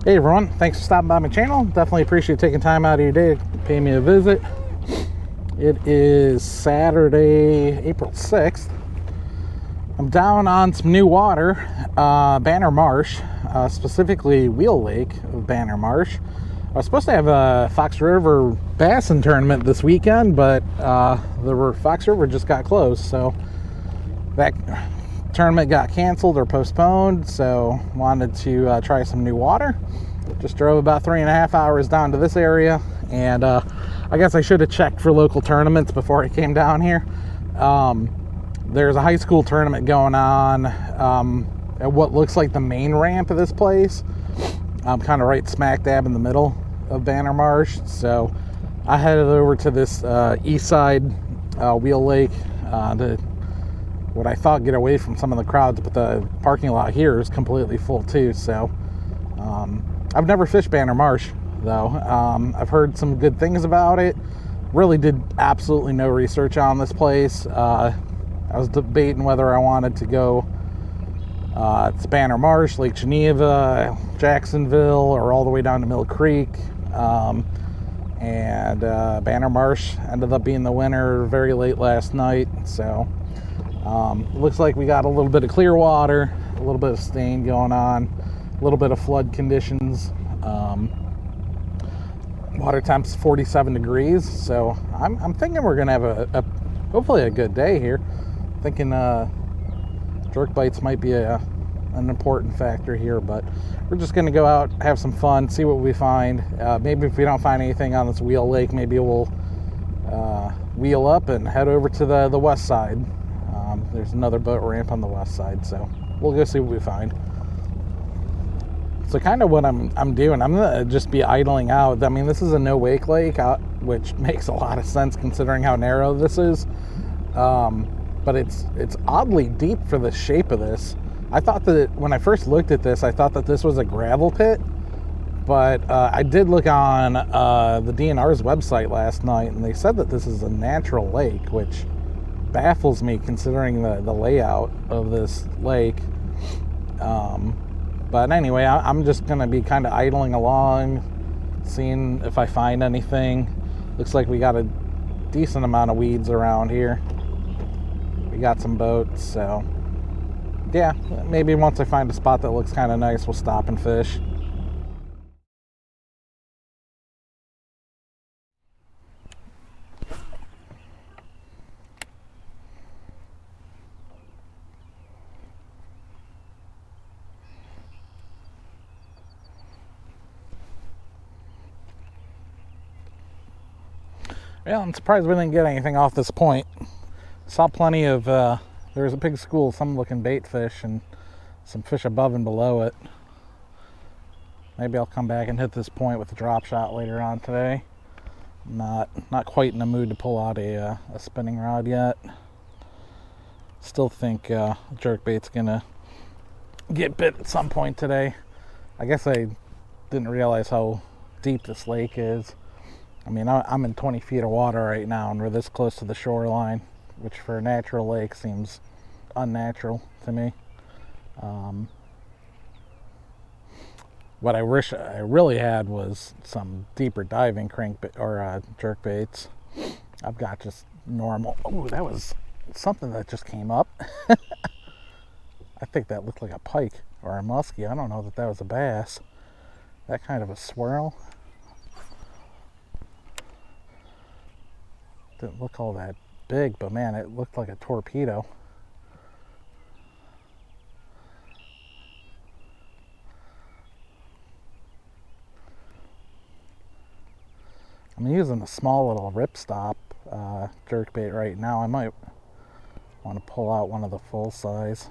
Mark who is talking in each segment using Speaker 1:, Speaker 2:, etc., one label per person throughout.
Speaker 1: Hey everyone, thanks for stopping by my channel. Definitely appreciate taking time out of your day to pay me a visit. It is Saturday, April 6th. I'm down on some new water, Banner Marsh, specifically Wheel Lake of Banner Marsh. I was supposed to have a Fox River Bassin tournament this weekend, but the Fox River just got closed, so that tournament got canceled or postponed, so wanted to try some new water. Just drove about 3.5 hours down to this area, and I guess I should have checked for local tournaments before I came down here. There's a high school tournament going on at what looks like the main ramp of this place. I'm kind of right smack dab in the middle of Banner Marsh, so I headed over to this east side Wheel Lake to what I thought get away from some of the crowds, but the parking lot here is completely full too. So I've never fished Banner Marsh though. I've heard some good things about it. Really did absolutely no research on this place. I was debating whether I wanted to go to Banner Marsh, Lake Geneva, Jacksonville, or all the way down to Mill Creek. And Banner Marsh ended up being the winner very late last night. So looks like we got a little bit of clear water, a little bit of stain going on, a little bit of flood conditions. Water temp's 47 degrees, so I'm thinking we're gonna have a hopefully a good day here. Thinking jerk bites might be an important factor here, but we're just gonna go out, have some fun, see what we find. Maybe if we don't find anything on this Wheel Lake, maybe we'll wheel up and head over to the west side. There's another boat ramp on the west side, so we'll go see what we find. So kind of what I'm doing, I'm gonna just be idling out. I mean, this is a no wake lake, which makes a lot of sense considering how narrow this is. But it's oddly deep for the shape of this. I thought that when I first looked at this, I thought that this was a gravel pit, but I did look on the DNR's website last night, and they said that this is a natural lake, which baffles me considering the layout of this lake. But anyway, I'm just gonna be kind of idling along, seeing if I find anything. Looks like we got a decent amount of weeds around here. We got some boats, so yeah, maybe once I find a spot that looks kind of nice, we'll stop and fish. Yeah, I'm surprised we didn't get anything off this point. Saw plenty of, there was a big school of some looking bait fish and some fish above and below it. Maybe I'll come back and hit this point with a drop shot later on today. Not quite in the mood to pull out a spinning rod yet. Still think jerkbait's gonna get bit at some point today. I guess I didn't realize how deep this lake is. I mean, I'm in 20 feet of water right now, and we're this close to the shoreline, which for a natural lake seems unnatural to me. What I wish I really had was some deeper diving crankbait or jerk baits. I've got just normal. Oh, that was something that just came up. I think that looked like a pike or a musky. I don't know that was a bass. That kind of a swirl. Didn't look all that big, but man, it looked like a torpedo. I'm using a small little ripstop jerkbait right now. I might want to pull out one of the full size.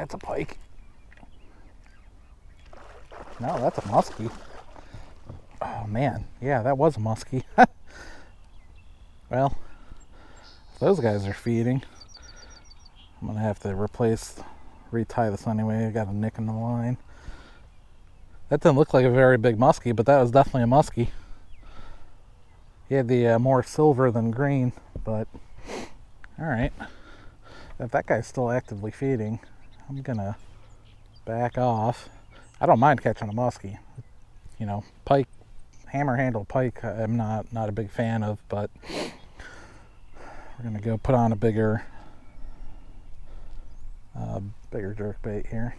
Speaker 1: That's a pike. No, that's a musky. Oh man, yeah, that was a musky. Well, if those guys are feeding, I'm gonna have to retie this anyway. I got a nick in the line. That didn't look like a very big muskie, but that was definitely a muskie. He had the more silver than green, but all right. If that guy's still actively feeding, I'm gonna back off. I don't mind catching a muskie. You know, pike, hammer-handled pike, I'm not a big fan of, but we're gonna go put on a bigger jerk bait here.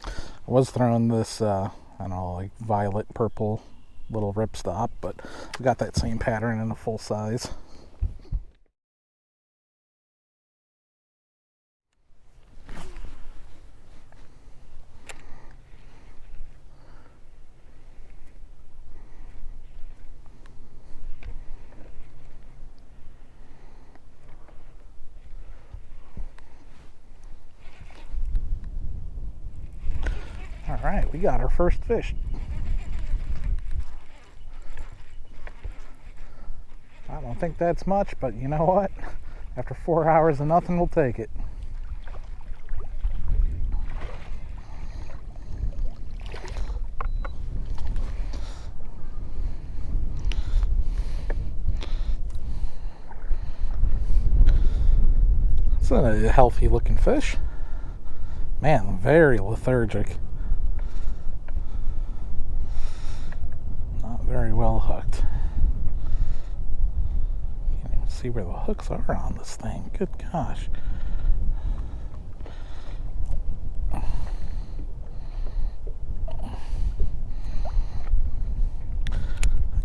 Speaker 1: I was throwing this, I don't know, like violet purple little ripstop, but we got that same pattern in a full size. All right, we got our first fish. I don't think that's much, but you know what? After 4 hours of nothing, we'll take it. It's a healthy looking fish. Man, very lethargic. Not very well hooked. Can't even see where the hooks are on this thing. Good gosh. I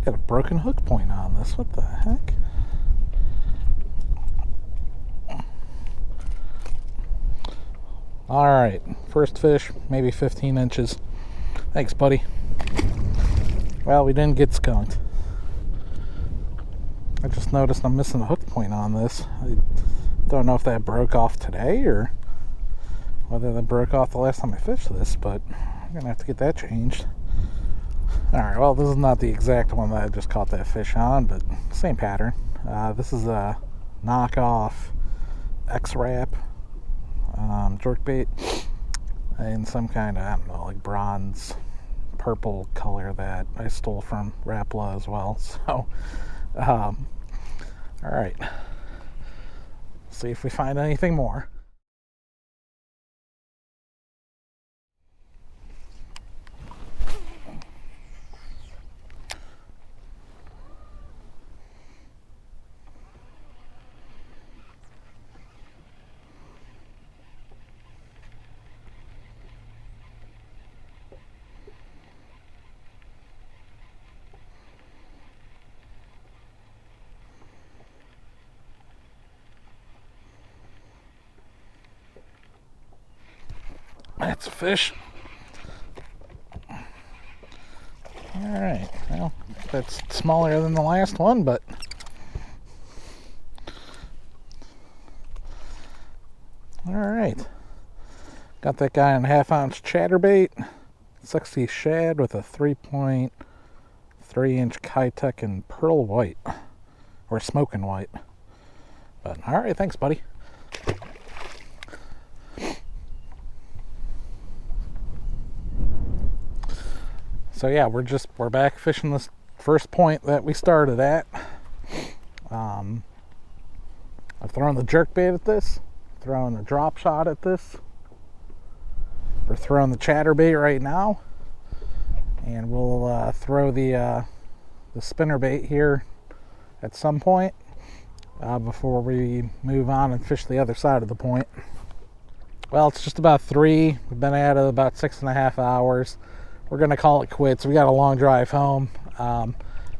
Speaker 1: got a broken hook point on this. What the heck? All right, first fish, maybe 15 inches. Thanks, buddy. Well, we didn't get skunked. I just noticed I'm missing a hook point on this. I don't know if that broke off today or whether that broke off the last time I fished this, but I'm gonna have to get that changed. All right, well, this is not the exact one that I just caught that fish on, but same pattern. This is a knockoff X-Wrap jerkbait in some kind of, I don't know, like bronze purple color that I stole from Rapala as well. So all right, see if we find anything more. That's a fish. Alright, well, that's smaller than the last one, but alright. Got that guy on a 1/2 ounce chatterbait, 60 shad with a 3.3 inch Kitech in pearl white, or smoking white. But alright, thanks, buddy. So yeah, we're back fishing this first point that we started at. I've thrown the jerkbait at this, throwing the drop shot at this. We're throwing the chatterbait right now, and we'll throw the spinnerbait here at some point before we move on and fish the other side of the point. Well, it's just about 3. We've been at it about 6.5 hours. We're gonna call it quits. We got a long drive home.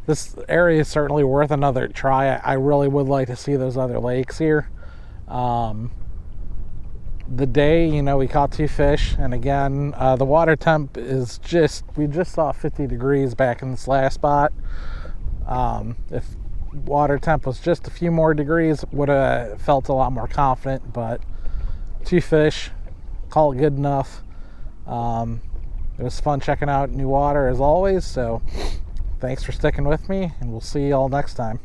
Speaker 1: This area is certainly worth another try. I really would like to see those other lakes here. We're the day, you know, we caught 2 fish, and again, the water temp is we just saw 50 degrees back in this last spot. If water temp was just a few more degrees, would have felt a lot more confident, but 2 fish, call it good enough. It was fun checking out new water as always, so thanks for sticking with me, and we'll see you all next time.